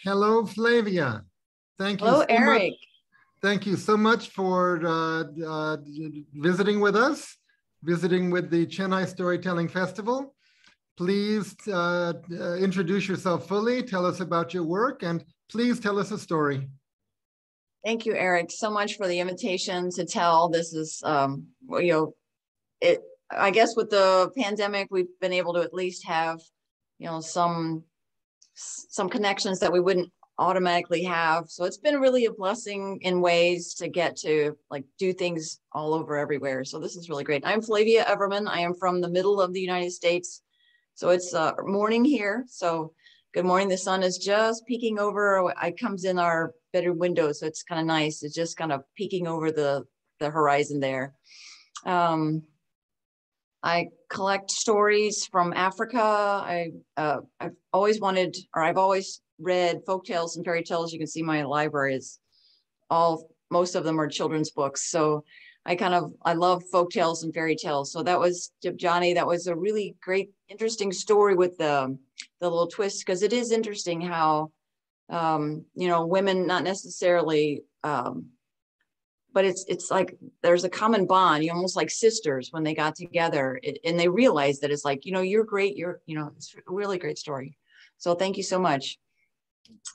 Hello, Flavia. Thank you Hello, so much. Eric. Thank you so much for visiting with us, visiting with the Chennai Storytelling Festival. Please introduce yourself fully, tell us about your work, and please tell us a story. Thank you, Eric, so much for the invitation to tell. This is, it. I guess with the pandemic, we've been able to at least have, some connections that we wouldn't automatically have. So it's been really a blessing in ways to get to do things all over everywhere. So this is really great. I'm Flavia Everman. I am from the middle of the United States. So it's morning here. So good morning. The sun is just peeking over. It comes in our bedroom window. So it's kind of nice. It's just kind of peeking over the horizon there. I collect stories from Africa. I've always wanted, or I've always read folk tales and fairy tales. You can see my library is most of them are children's books. So I love folk tales and fairy tales. So that was Johnny. That was a really great, interesting story with the little twist, because it is interesting how, women not necessarily, but it's like there's a common bond. You almost like sisters when they got together, and they realized that it's like, you're great. It's a really great story. So thank you so much.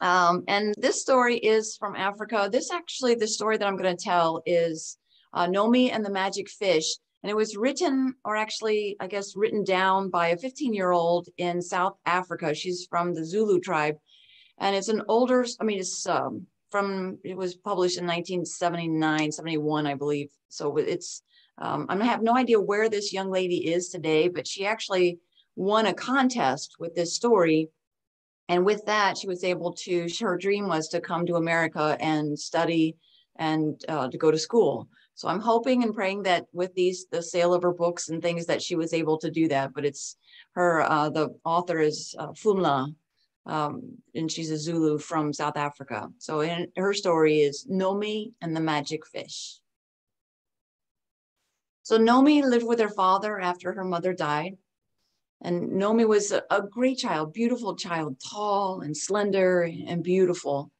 And this story is from Africa. The story that I'm going to tell is Nomi and the Magic Fish. And it was written, or actually, I guess, written down by a 15-year-old in South Africa. She's from the Zulu tribe. And it's an older, it was published in 1979, 71, I believe. So it's, I have no idea where this young lady is today, but she actually won a contest with this story. And with that, she was able to, her dream was to come to America and study and to go to school. So I'm hoping and praying that with the sale of her books and things, that she was able to do that. But it's her, the author is Funla, and she's a Zulu from South Africa. So her story is Nomi and the Magic Fish. So Nomi lived with her father after her mother died. And Nomi was a great child, beautiful child, tall and slender and beautiful.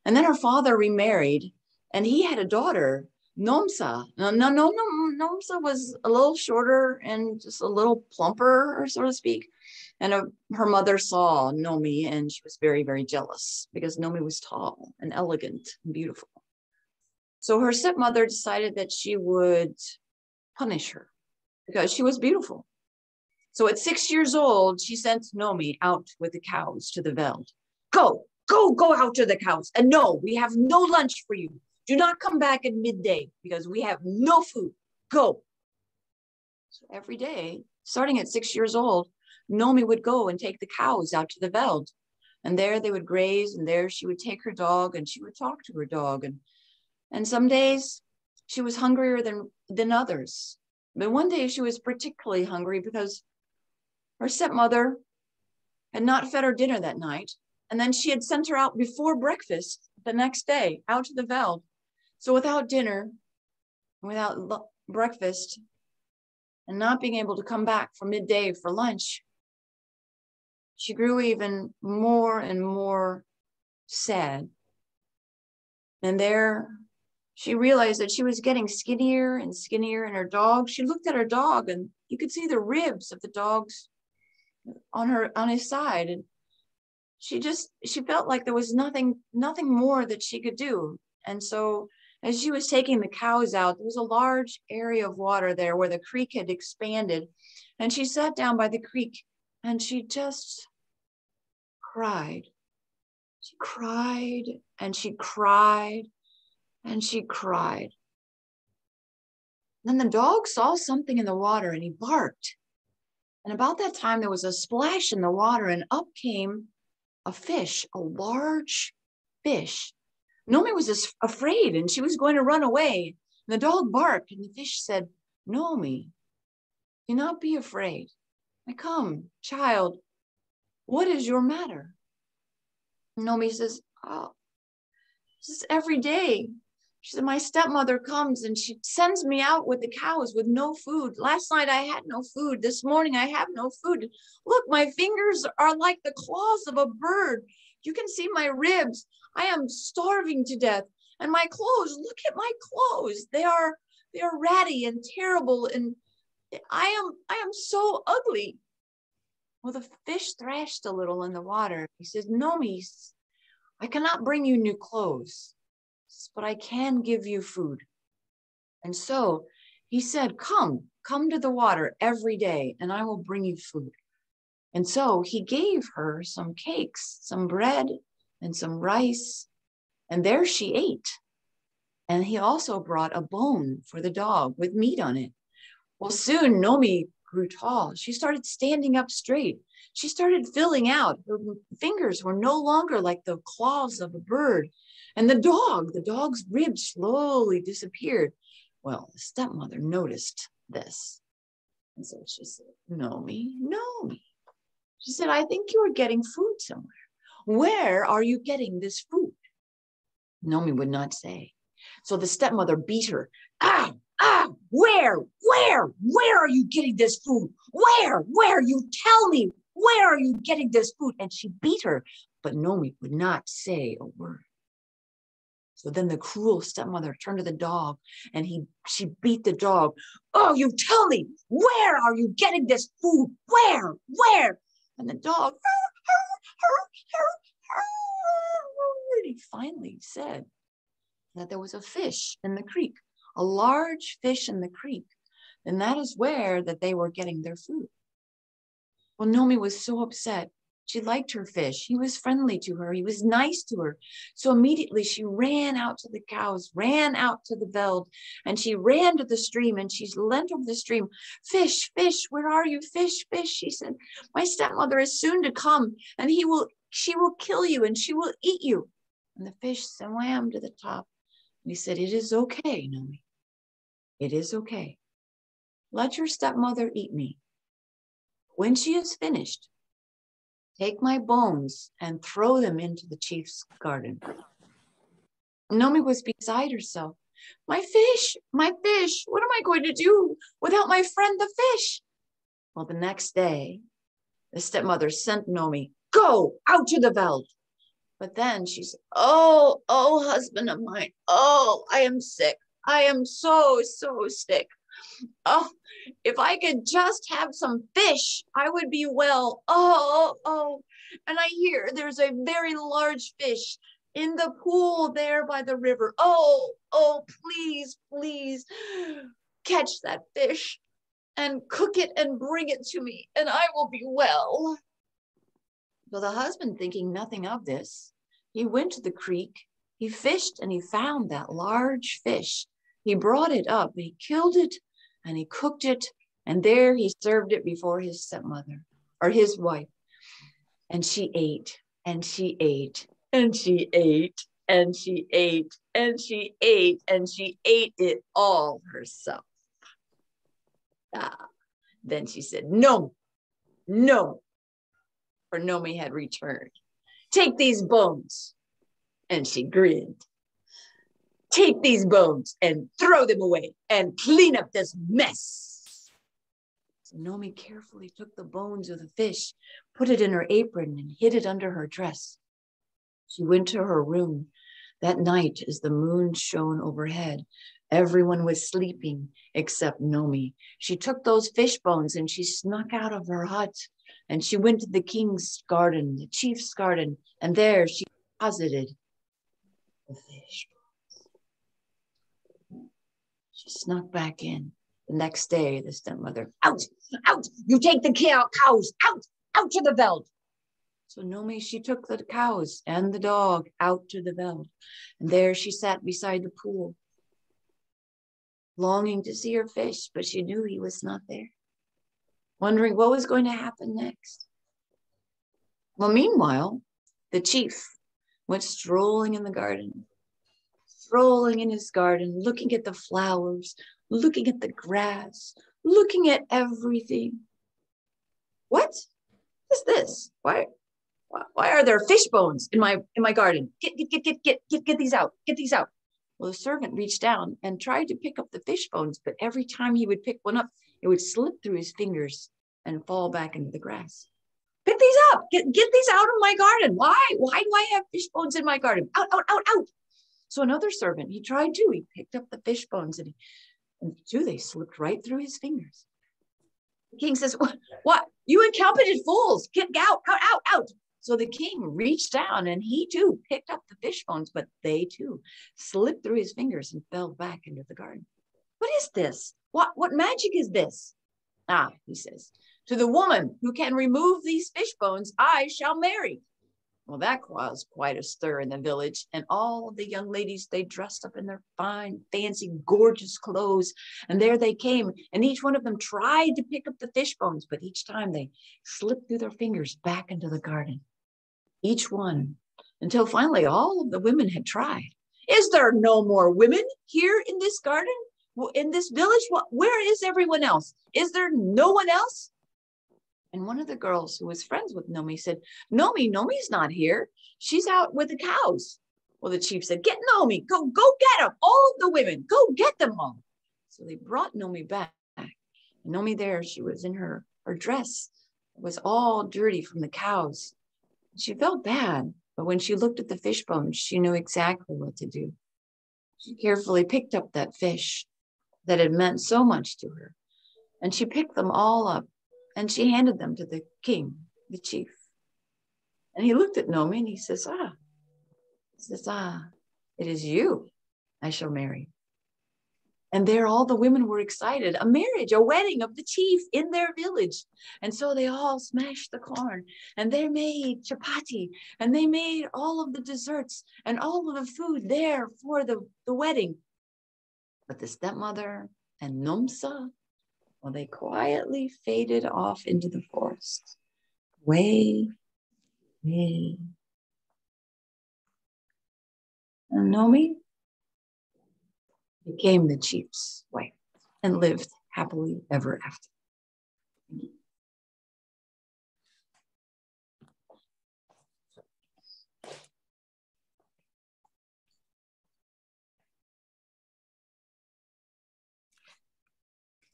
And then her father remarried, and he had a daughter, Nomsa. Nomsa was a little shorter and just a little plumper, or so to speak. And her mother saw Nomi, and she was very, very jealous because Nomi was tall and elegant and beautiful. So her stepmother decided that she would punish her because she was beautiful. So at 6 years old, she sent Nomi out with the cows to the veld. Go out to the cows. And no, we have no lunch for you. Do not come back at midday because we have no food. Go. So every day, starting at 6 years old, Nomi would go and take the cows out to the veld. And there they would graze, and there she would take her dog and she would talk to her dog. And some days she was hungrier than others. But one day she was particularly hungry because her stepmother had not fed her dinner that night. And then she had sent her out before breakfast the next day, out to the veld. So without dinner, without breakfast, and not being able to come back for midday for lunch, she grew even more and more sad. And there she realized that she was getting skinnier and skinnier, and her dog, she looked at her dog and you could see the ribs of the dog's on his side. And she felt like there was nothing more that she could do. And so as she was taking the cows out, there was a large area of water there where the creek had expanded. And she sat down by the creek and she just cried. She cried and she cried and she cried. Then the dog saw something in the water and he barked. And about that time, there was a splash in the water and up came a fish, a large fish. Nomi was just afraid and she was going to run away. And the dog barked and the fish said, Nomi, do not be afraid. Come, child, what is your matter? Nomi says, oh, this is every day. She said, my stepmother comes and she sends me out with the cows with no food. Last night I had no food. This morning I have no food. Look, my fingers are like the claws of a bird. You can see my ribs. I am starving to death. And my clothes, look at my clothes. They are ratty and terrible. And I am so ugly. Well, the fish thrashed a little in the water. He says, Nomi, I cannot bring you new clothes, but I can give you food. And so he said, come to the water every day and I will bring you food. And so he gave her some cakes, some bread and some rice, and there she ate. And he also brought a bone for the dog with meat on it. Well, soon Nomi grew tall. She started standing up straight. She started filling out. Her fingers were no longer like the claws of a bird. And the dog's ribs slowly disappeared. Well, the stepmother noticed this. And so she said, Nomi. She said, I think you are getting food somewhere. Where are you getting this food? Nomi would not say. So the stepmother beat her. Where are you getting this food? Where, you tell me, where are you getting this food? And she beat her, but Nomi would not say a word. So then the cruel stepmother turned to the dog and she beat the dog. Oh, you tell me, where are you getting this food? Where? And the dog, he finally said that there was a fish in the creek, a large fish in the creek. And that is where that they were getting their food. Well, Nomi was so upset. She liked her fish. He was friendly to her. He was nice to her. So immediately she ran out to the cows, ran out to the veld, and she ran to the stream and she leant over the stream. Fish, where are you? Fish, she said. My stepmother is soon to come and she will kill you and she will eat you. And the fish swam to the top. And he said, it is okay, Nomi. It is okay. Let your stepmother eat me. When she is finished, take my bones and throw them into the chief's garden. Nomi was beside herself. My fish, what am I going to do without my friend the fish? Well, the next day, the stepmother sent Nomi, go out to the veld. But then she said, oh, husband of mine, oh, I am sick. I am so sick. Oh, if I could just have some fish, I would be well. Oh. And I hear there's a very large fish in the pool there by the river. Oh, please catch that fish and cook it and bring it to me and I will be well. So the husband, thinking nothing of this, he went to the creek, he fished and he found that large fish. He brought it up, he killed it and he cooked it, and there he served it before his stepmother or his wife. And she ate and she ate and she ate and she ate and she ate and she ate it all herself. Then she said, no, for Nomi had returned. Take these bones. And she grinned. Take these bones and throw them away and clean up this mess. So Nomi carefully took the bones of the fish, put it in her apron and hid it under her dress. She went to her room. That night, as the moon shone overhead, everyone was sleeping except Nomi. She took those fish bones and she snuck out of her hut and she went to the king's garden, the chief's garden, and there she deposited the fish. She snuck back in. The next day, the stepmother, out, you take the cows, out to the veld. So Nomi, she took the cows and the dog out to the veld. And there she sat beside the pool, longing to see her fish, but she knew he was not there, wondering what was going to happen next. Well, meanwhile, the chief went strolling in the garden, strolling in his garden, looking at the flowers, looking at the grass, looking at everything. What is this? Why are there fish bones in my garden? Get these out. Get these out. Well, the servant reached down and tried to pick up the fish bones, but every time he would pick one up, it would slip through his fingers and fall back into the grass. Pick these up. Get these out of my garden. Why? Why do I have fish bones in my garden? Out, out, out, out. So another servant, he tried too. He picked up the fish bones and they slipped right through his fingers. The king says, what? You incompetent fools. Get out, out, out, out. So the king reached down and he too picked up the fish bones, but they too slipped through his fingers and fell back into the garden. What is this? What magic is this? Ah, he says, to the woman who can remove these fish bones, I shall marry. Well, that caused quite a stir in the village, and all of the young ladies, they dressed up in their fine, fancy, gorgeous clothes, and there they came, and each one of them tried to pick up the fish bones, but each time they slipped through their fingers back into the garden. Each one, until finally all of the women had tried. Is there no more women here in this garden, in this village? Where is everyone else? Is there no one else? And one of the girls who was friends with Nomi said, Nomi's not here. She's out with the cows. Well, the chief said, get Nomi, go get them, all of the women, go get them all. So they brought Nomi back. And Nomi there, she was in her dress. It was all dirty from the cows. She felt bad, but when she looked at the fish bones, she knew exactly what to do. She carefully picked up that fish that had meant so much to her. And she picked them all up. And she handed them to the king, the chief. And he looked at Nomi and he says, it is you I shall marry. And there all the women were excited, a marriage, a wedding of the chief in their village. And so they all smashed the corn and they made chapati and they made all of the desserts and all of the food there for the wedding. But the stepmother and Nomsa, well, they quietly faded off into the forest, way. And Nomi became the chief's wife and lived happily ever after.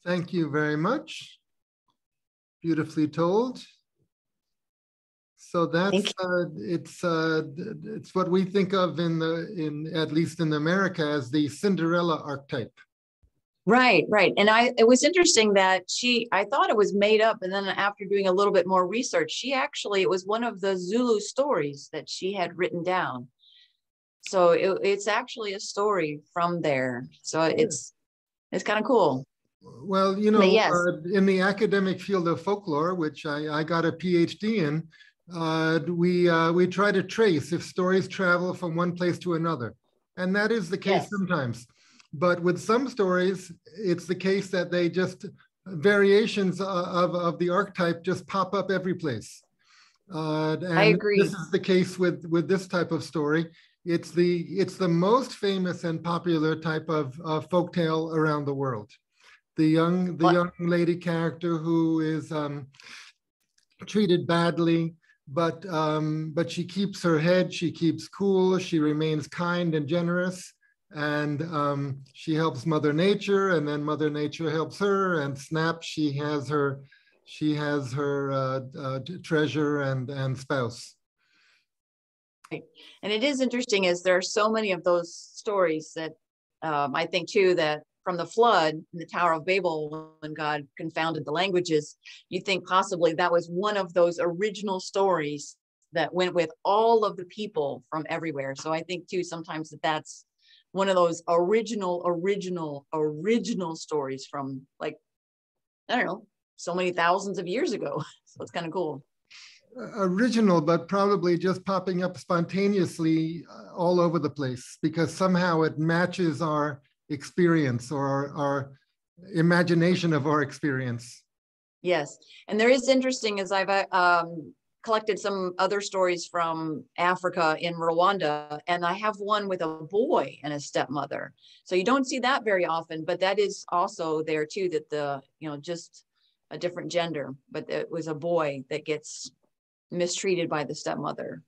Thank you very much. Beautifully told. So that's it's what we think of in at least in America as the Cinderella archetype. Right. And it was interesting that I thought it was made up. And then after doing a little bit more research, it was one of the Zulu stories that she had written down. So it's actually a story from there. So it's kind of cool. Well, you know, yes. In the academic field of folklore, which I got a PhD in, we try to trace if stories travel from one place to another. And that is the case sometimes. But with some stories, it's the case that they just, variations of the archetype just pop up every place. And I agree. This is the case with this type of story. It's the most famous and popular type of folktale around the world. The young lady character who is treated badly, but she keeps her head, she keeps cool, she remains kind and generous, and she helps Mother Nature, and then Mother Nature helps her, and snap, she has her treasure and spouse. And it is interesting, as there are so many of those stories that I think too that from the flood in the Tower of Babel, when God confounded the languages, you think possibly that was one of those original stories that went with all of the people from everywhere. So I think too, sometimes that's one of those original stories from, like, I don't know, so many thousands of years ago. So it's kind of cool. Original, but probably just popping up spontaneously all over the place because somehow it matches our experience or our imagination of our experience. Yes, and there is interesting, as I've collected some other stories from Africa in Rwanda, and I have one with a boy and a stepmother. So you don't see that very often, but that is also there too, that just a different gender, but it was a boy that gets mistreated by the stepmother.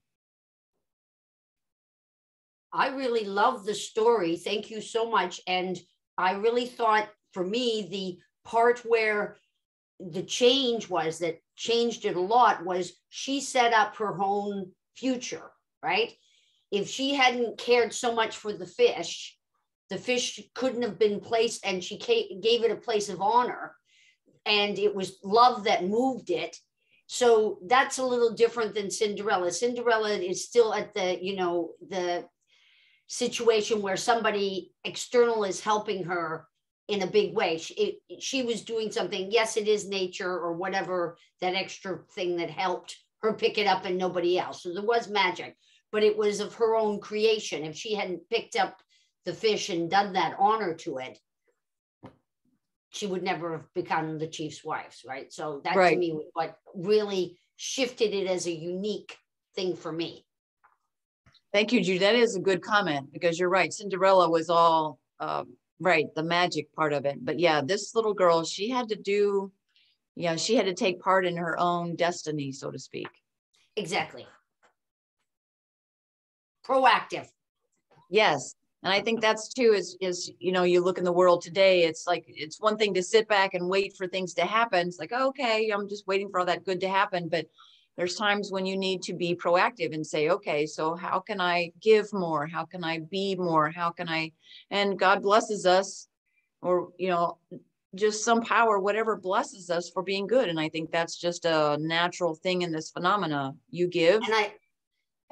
I really love the story. Thank you so much. And I really thought, for me, the part where the change was that changed it a lot was she set up her own future, right? If she hadn't cared so much for the fish couldn't have been placed, and she gave it a place of honor, and it was love that moved it. So that's a little different than Cinderella. Cinderella is still at the, you know, the situation where somebody external is helping her in a big way. She was doing something. Yes, it is nature or whatever, that extra thing that helped her pick it up and nobody else. So there was magic, but it was of her own creation. If she hadn't picked up the fish and done that honor to it, she would never have become the chief's wife, right? So that to me was what really shifted it as a unique thing for me. Thank you, Judy. That is a good comment, because you're right. Cinderella was all right, the magic part of it. But yeah, this little girl, she had to take part in her own destiny, so to speak. Exactly. Proactive. Yes. And I think that's too, is, you know, you look in the world today, it's like, it's one thing to sit back and wait for things to happen. It's like, okay, I'm just waiting for all that good to happen. But there's times when you need to be proactive and say, okay, so how can I give more? How can I be more? How can I, and God blesses us, or, you know, just some power, whatever blesses us for being good. And I think that's just a natural thing in this phenomena. You give.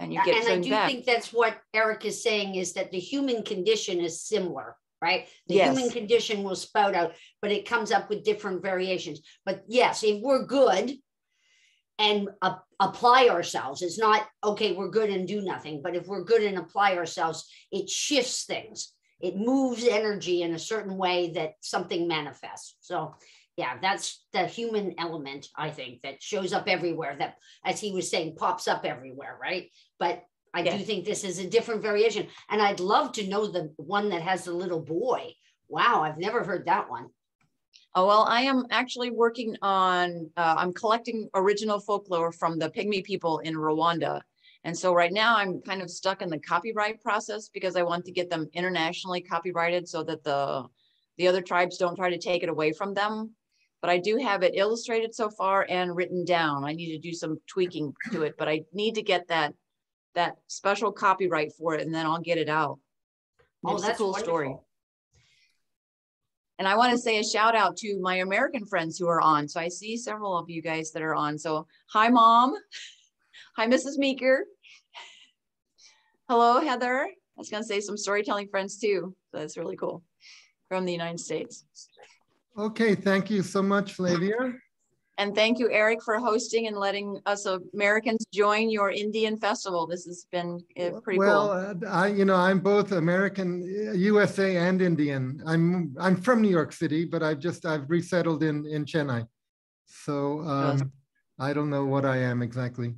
And you get and I do back. think that's what Eric is saying, is that the human condition is similar, right? The human condition will spout out, but it comes up with different variations. But yes, if we're good and apply ourselves, it's not, okay, we're good and do nothing. But if we're good and apply ourselves, it shifts things. It moves energy in a certain way that something manifests. So yeah, that's the human element, I think, that shows up everywhere, that, as he was saying, pops up everywhere, right? But I do think this is a different variation. And I'd love to know the one that has the little boy. Wow, I've never heard that one. Oh, well, I am actually working on, I'm collecting original folklore from the Pygmy people in Rwanda. And so right now I'm kind of stuck in the copyright process, because I want to get them internationally copyrighted so that the other tribes don't try to take it away from them. But I do have it illustrated so far and written down. I need to do some tweaking to it, but I need to get that special copyright for it, and then I'll get it out. It's a cool story. And I want to say a shout out to my American friends who are on. So I see several of you guys that are on. So hi, Mom. Hi, Mrs. Meeker. Hello, Heather. I was going to say some storytelling friends too. So that's really cool, from the United States. Okay, thank you so much, Flavia. And thank you, Eric, for hosting and letting us Americans join your Indian festival. This has been pretty cool. Well, I'm both American, USA, and Indian. I'm from New York City, but I've resettled in Chennai. So I don't know what I am exactly.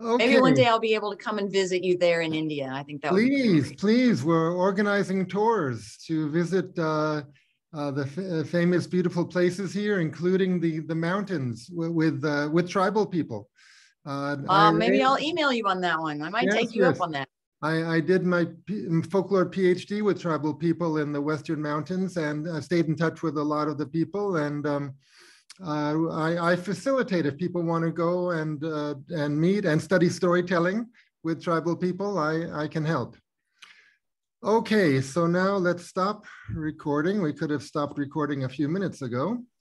Okay. Maybe one day I'll be able to come and visit you there in India. I think that would be great. Please, we're organizing tours to visit the famous, beautiful places here, including the mountains with tribal people. Maybe I'll email you on that one. I might take you up on that. I did my folklore PhD with tribal people in the Western Mountains, and I stayed in touch with a lot of the people. And I facilitate, if people want to go and meet and study storytelling with tribal people, I can help. Okay, so now let's stop recording. We could have stopped recording a few minutes ago.